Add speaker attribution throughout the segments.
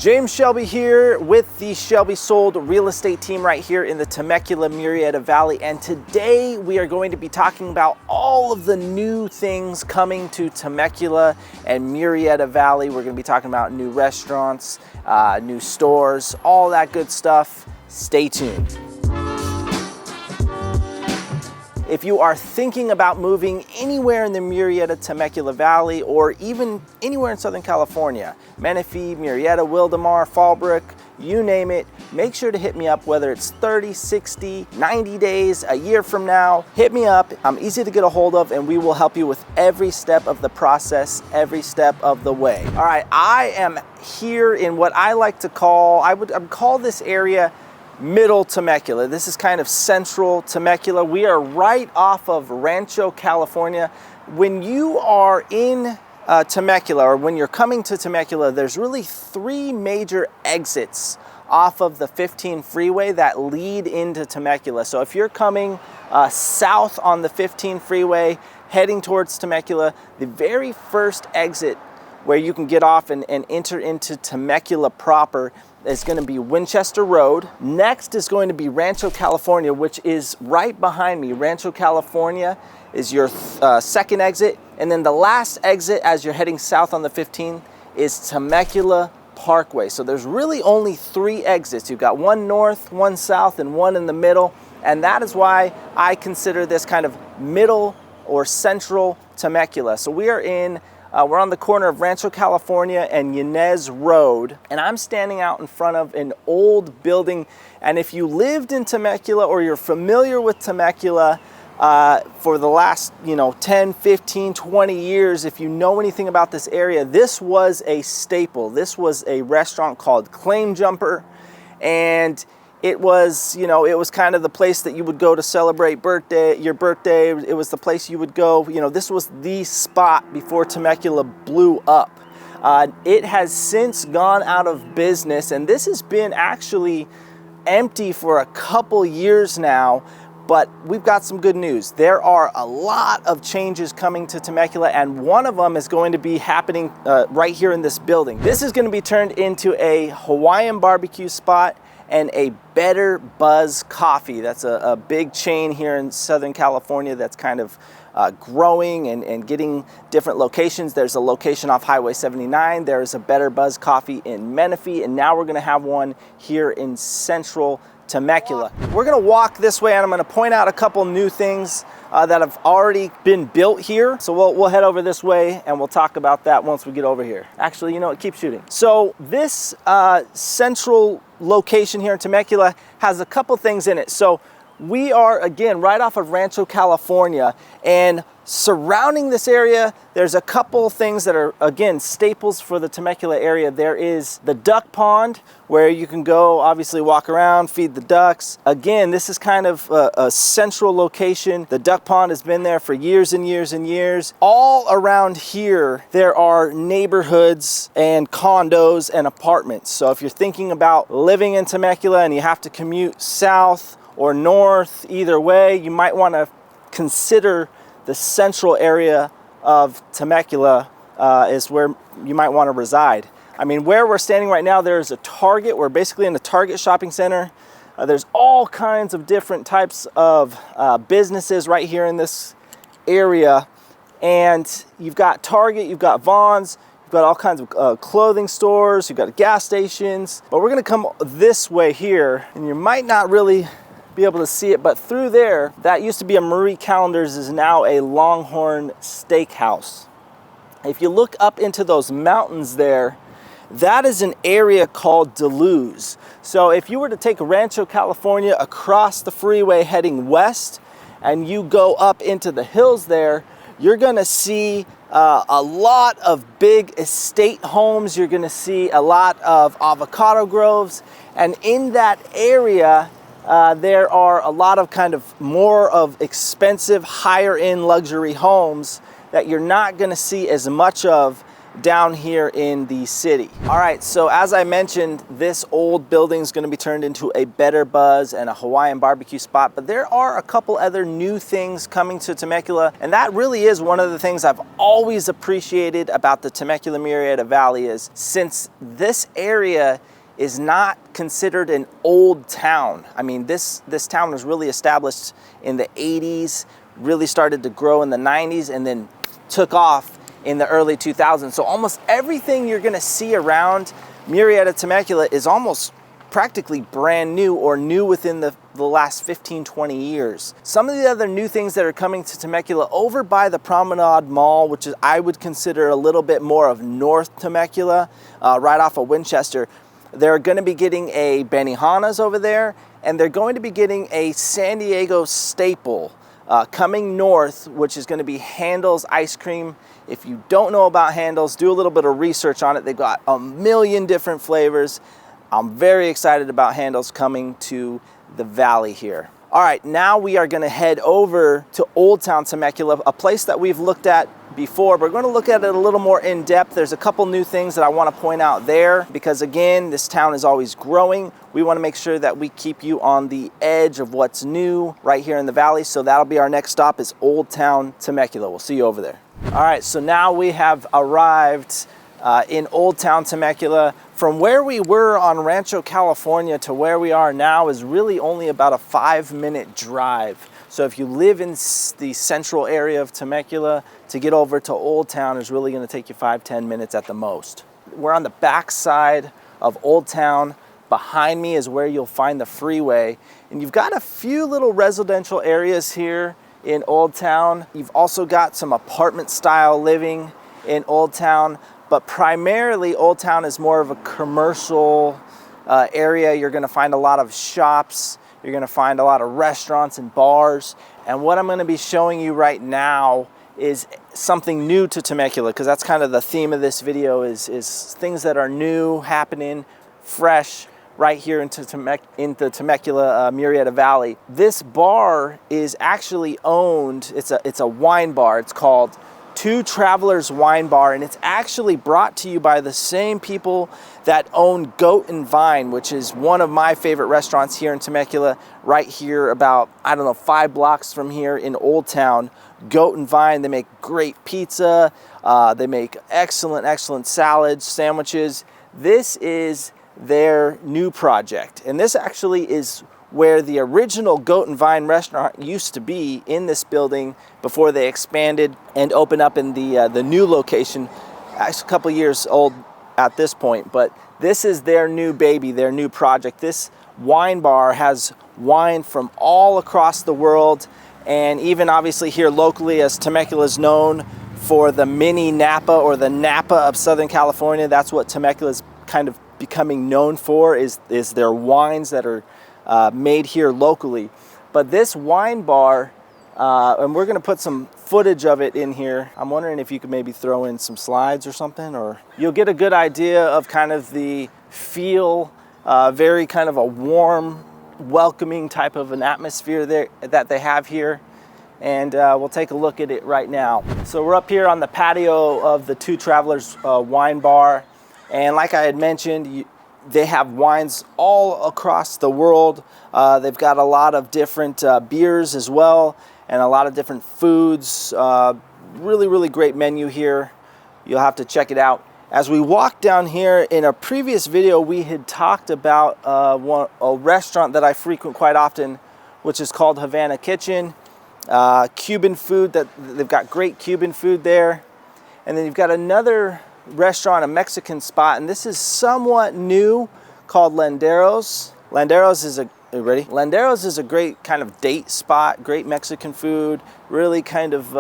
Speaker 1: James Shelby here with the Shelby Sold real estate team right here in the Temecula Murrieta Valley, and today we are going to be talking about all of the new things coming to Temecula and Murrieta Valley. We're going to be talking about new restaurants, new stores, all that good stuff. Stay tuned. If you are thinking about moving anywhere in the Murrieta Temecula Valley, or even anywhere in Southern California, Menifee, Murrieta, Wildomar, Fallbrook, you name it, make sure to hit me up, whether it's 30, 60, 90 days, a year from now. Hit me up. I'm easy to get a hold of, and we will help you with every step of the process, every step of the way. All right, I am here in what I like to call, I would call this area Middle Temecula. This is kind of central Temecula. We are right off of Rancho, California. When you are in Temecula, or when you're coming to Temecula, there's really three major exits off of the 15 freeway that lead into Temecula. So if you're coming south on the 15 freeway, heading towards Temecula, the very first exit where you can get off and enter into Temecula proper is going to be Winchester Road. Next is going to be Rancho, California, which is right behind me. Rancho, California is your second exit. And then the last exit as you're heading south on the 15 is Temecula Parkway. So there's really only three exits. You've got one north, one south, and one in the middle. And that is why I consider this kind of middle or central Temecula. So we are in we're on the corner of Rancho, California and Yanez Road, and I'm standing out in front of an old building. And if you lived in Temecula, or you're familiar with Temecula for the last 10, 15, 20 years, if you know anything about this area, this was a staple. This was a restaurant called Claim Jumper, and it was, it was kind of the place that you would go to celebrate your birthday. It was the place you would go. This was the spot before Temecula blew up. It has since gone out of business, and this has been actually empty for a couple years now. But we've got some good news. There are a lot of changes coming to Temecula, and one of them is going to be happening right here in this building. This is going to be turned into a Hawaiian barbecue spot and a Better Buzz Coffee. That's a big chain here in Southern California that's kind of growing and getting different locations. There's a location off Highway 79. There's a Better Buzz Coffee in Menifee, and now we're gonna have one here in Central Temecula. We're gonna walk this way, and I'm gonna point out a couple new things that have already been built here. So we'll head over this way, and we'll talk about that once we get over here. Actually, keep shooting. So this central location here in Temecula has a couple things in it. So we are, again, right off of Rancho, California, and surrounding this area, there's a couple things that are, again, staples for the Temecula area. There is the duck pond, where you can go, obviously, walk around, feed the ducks. Again, this is kind of a central location. The duck pond has been there for years and years and years. All around here, there are neighborhoods and condos and apartments. So if you're thinking about living in Temecula and you have to commute south or north, either way, you might want to consider the central area of Temecula is where you might want to reside. I mean, where we're standing right now, there's a Target. We're basically in the Target shopping center. There's all kinds of different types of businesses right here in this area. And you've got Target, you've got Vaughn's, you've got all kinds of clothing stores, you've got gas stations. But we're gonna come this way here, and you might not really be able to see it, but through there, that used to be a Marie Callender's, is now a Longhorn Steakhouse. If you look up into those mountains there, that is an area called Deleuze. So if you were to take Rancho, California across the freeway heading west, and you go up into the hills there, you're gonna see a lot of big estate homes. You're gonna see a lot of avocado groves, and in that area, there are a lot of kind of more of expensive, higher end luxury homes that you're not going to see as much of down here in the city. All right, so as I mentioned, this old building is going to be turned into a Better Buzz and a Hawaiian barbecue spot, but there are a couple other new things coming to Temecula, and that really is one of the things I've always appreciated about the Temecula Murrieta Valley is since this area is not considered an old town. I mean, this town was really established in the 80s, really started to grow in the 90s, and then took off in the early 2000s. So almost everything you're gonna see around Murrieta Temecula is almost practically brand new or new within the last 15, 20 years. Some of the other new things that are coming to Temecula over by the Promenade Mall, which is I would consider a little bit more of North Temecula, right off of Winchester. They're gonna be getting a Benihana's over there, and they're going to be getting a San Diego staple coming north, which is gonna be Handel's Ice Cream. If you don't know about Handel's, do a little bit of research on it. They've got a million different flavors. I'm very excited about Handel's coming to the valley here. All right, now we are gonna head over to Old Town Temecula, a place that we've looked at before. We're going to look at it a little more in depth. There's a couple new things that I want to point out there because again, this town is always growing. We want to make sure that we keep you on the edge of what's new right here in the valley. So that'll be our next stop is Old Town Temecula. We'll see you over there. All right, so now we have arrived in Old Town Temecula. From where we were on Rancho California to where we are now is really only about a 5-minute drive. So if you live in the central area of Temecula, to get over to Old Town is really gonna take you 5-10 minutes at the most. We're on the back side of Old Town. Behind me is where you'll find the freeway. And you've got a few little residential areas here in Old Town. You've also got some apartment style living in Old Town, but primarily Old Town is more of a commercial area. You're gonna find a lot of shops. You're gonna find a lot of restaurants and bars. And what I'm gonna be showing you right now is something new to Temecula, because that's kind of the theme of this video is things that are new, happening, fresh, right here into Temecula, Murrieta Valley. This bar is actually owned, it's a wine bar. It's called Two Travelers Wine Bar, and it's actually brought to you by the same people that own Goat and Vine, which is one of my favorite restaurants here in Temecula, right here about, I don't know, 5 blocks from here in Old Town. Goat and Vine, they make great pizza, they make excellent salads, sandwiches. This is their new project, and this actually is where the original Goat and Vine restaurant used to be in this building before they expanded and opened up in the new location. Actually a couple years old at this point, but this is their new baby, their new project. This wine bar has wine from all across the world, and even obviously here locally, as Temecula is known for the mini Napa or the Napa of Southern California. That's what Temecula is kind of becoming known for, is their wines that are made here locally. But this wine bar, and we're gonna put some footage of it in here. I'm wondering if you could maybe throw in some slides or something, or you'll get a good idea of kind of the feel, very kind of a warm, welcoming type of an atmosphere there that they have here. And we'll take a look at it right now. So we're up here on the patio of the Two Travelers Wine Bar. And like I had mentioned, they have wines all across the world. They've got a lot of different beers as well, and a lot of different foods. Really great menu here. You'll have to check it out. As we walk down here, in a previous video, we had talked about a restaurant that I frequent quite often, which is called Havana Kitchen. Cuban food, that they've got great Cuban food there. And then you've got another restaurant, a Mexican spot, and this is somewhat new, called Landeros. Landeros is Landeros is a great kind of date spot, great Mexican food, really kind of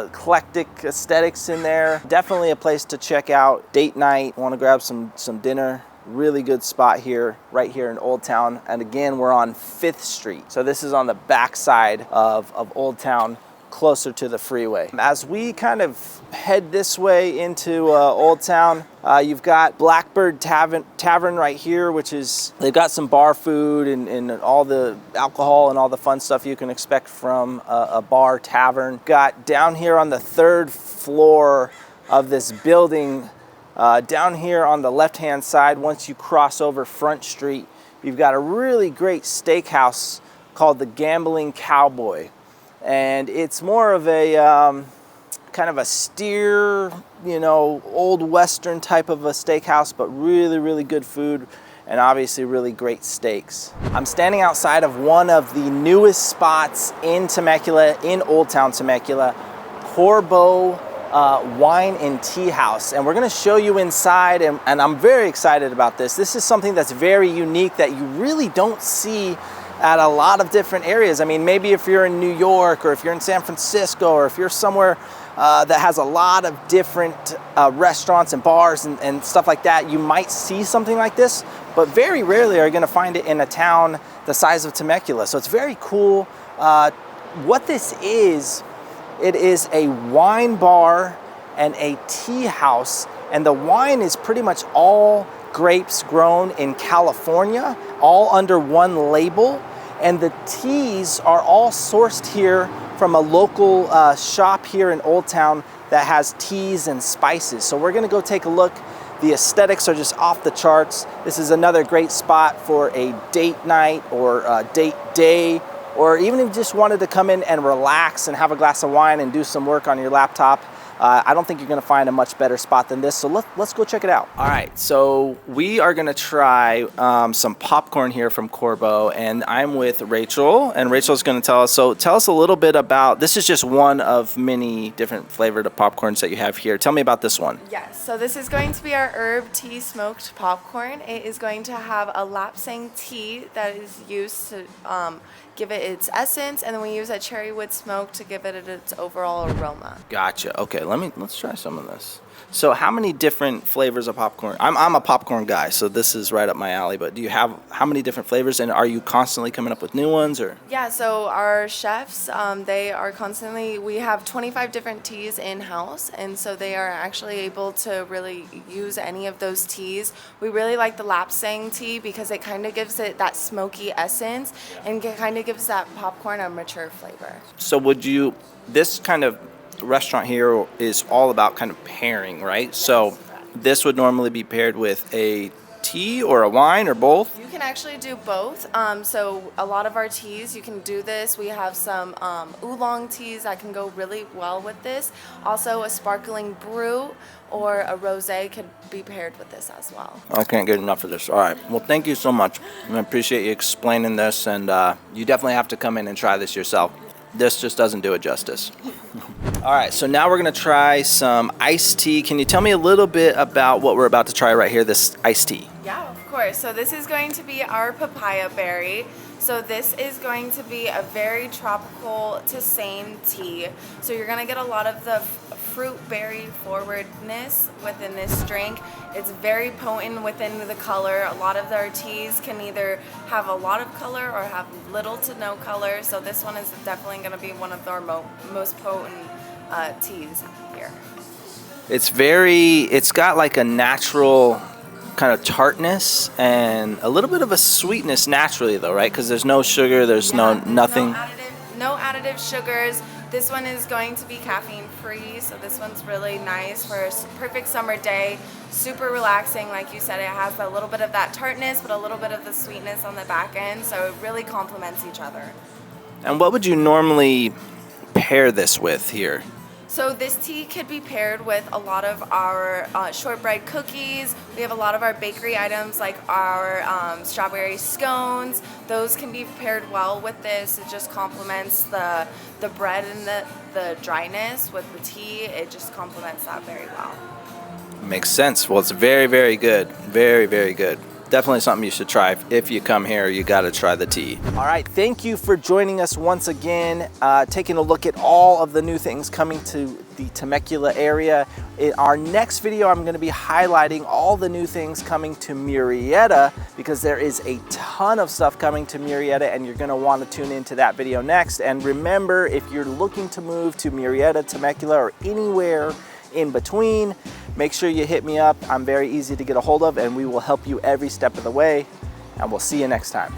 Speaker 1: eclectic aesthetics in there. Definitely a place to check out. Date night, want to grab some dinner. Really good spot here, right here in Old Town. And again, we're on 5th Street. So this is on the back side of Old Town, closer to the freeway. As we kind of head this way into Old Town, you've got Blackbird Tavern right here, which is, they've got some bar food and all the alcohol and all the fun stuff you can expect from a bar tavern. Got down here on the 3rd floor of this building, Down here on the left-hand side, once you cross over Front Street, you've got a really great steakhouse called the Gambling Cowboy. And it's more of a kind of a steer, you know, old Western type of a steakhouse, but really, really good food and obviously really great steaks. I'm standing outside of one of the newest spots in Temecula, in Old Town Temecula, Corbeau Wine and Tea House. And we're gonna show you inside, and I'm very excited about this. This is something that's very unique that you really don't see at a lot of different areas. I mean, maybe if you're in New York, or if you're in San Francisco, or if you're somewhere that has a lot of different restaurants and bars and stuff like that, you might see something like this, but very rarely are you gonna find it in a town the size of Temecula. So it's very cool. What this is, it is a wine bar and a tea house, and the wine is pretty much all grapes grown in California, all under one label, and the teas are all sourced here from a local shop here in Old Town that has teas and spices. So we're gonna go take a look. The aesthetics are just off the charts. This is another great spot for a date night or a date day, or even if you just wanted to come in and relax and have a glass of wine and do some work on your laptop. I don't think you're gonna find a much better spot than this, so let's go check it out. All right, so we are gonna try some popcorn here from Corbeau, and I'm with Rachel, and Rachel's gonna tell us, so tell us a little bit about, this is just one of many different flavored popcorns that you have here. Tell me about this one.
Speaker 2: Yes, so this is going to be our herb tea smoked popcorn. It is going to have a lapsang tea that is used to give it its essence, and then we use a cherry wood smoke to give it its overall aroma.
Speaker 1: Gotcha. Okay, let's try some of this. So how many different flavors of popcorn? I'm a popcorn guy, so this is right up my alley, but do you have how many different flavors, and are you constantly coming up with new ones, or?
Speaker 2: Yeah, so our chefs, they are constantly, we have 25 different teas in-house, and so they are actually able to really use any of those teas. We really like the lapsang tea because it kind of gives it that smoky essence and kind of gives that popcorn a mature flavor.
Speaker 1: So this kind of restaurant here is all about kind of pairing, right? Yes. So this would normally be paired with a tea or a wine or both?
Speaker 2: You can actually do both. So a lot of our teas, you can do this. We have some oolong teas that can go really well with this. Also a sparkling brew or a rosé could be paired with this as well.
Speaker 1: I can't get enough of this. All right. Well, thank you so much. I appreciate you explaining this, and you definitely have to come in and try this yourself. This just doesn't do it justice. All right, so now we're gonna try some iced tea. Can you tell me a little bit about what we're about to try right here, this iced tea?
Speaker 2: Yeah, of course. So this is going to be our papaya berry. So this is going to be a very tropical tisane tea. So you're gonna get a lot of the fruit berry forwardness within this drink. It's very potent within the color. A lot of our teas can either have a lot of color or have little to no color. So this one is definitely gonna be one of our most potent teas here.
Speaker 1: It's got like a natural kind of tartness and a little bit of a sweetness naturally though, right? Because there's no sugar, there's nothing.
Speaker 2: No additive sugars. This one is going to be caffeine free, so this one's really nice for a perfect summer day. Super relaxing, like you said, it has a little bit of that tartness, but a little bit of the sweetness on the back end, so it really complements each other.
Speaker 1: And what would you normally pair this with here?
Speaker 2: So this tea could be paired with a lot of our shortbread cookies. We have a lot of our bakery items like our strawberry scones. Those can be paired well with this. It just complements the bread and the dryness with the tea. It just complements that very well.
Speaker 1: Makes sense. Well, it's very, very good. Very, very good. Definitely something you should try. If you come here, you got to try the tea. All right, thank you for joining us once again, taking a look at all of the new things coming to the Temecula area. In our next video, I'm going to be highlighting all the new things coming to Murrieta, because there is a ton of stuff coming to Murrieta, and you're going to want to tune into that video next. And remember, if you're looking to move to Murrieta, Temecula, or anywhere in between, make sure you hit me up. I'm very easy to get a hold of, and we will help you every step of the way, and we'll see you next time.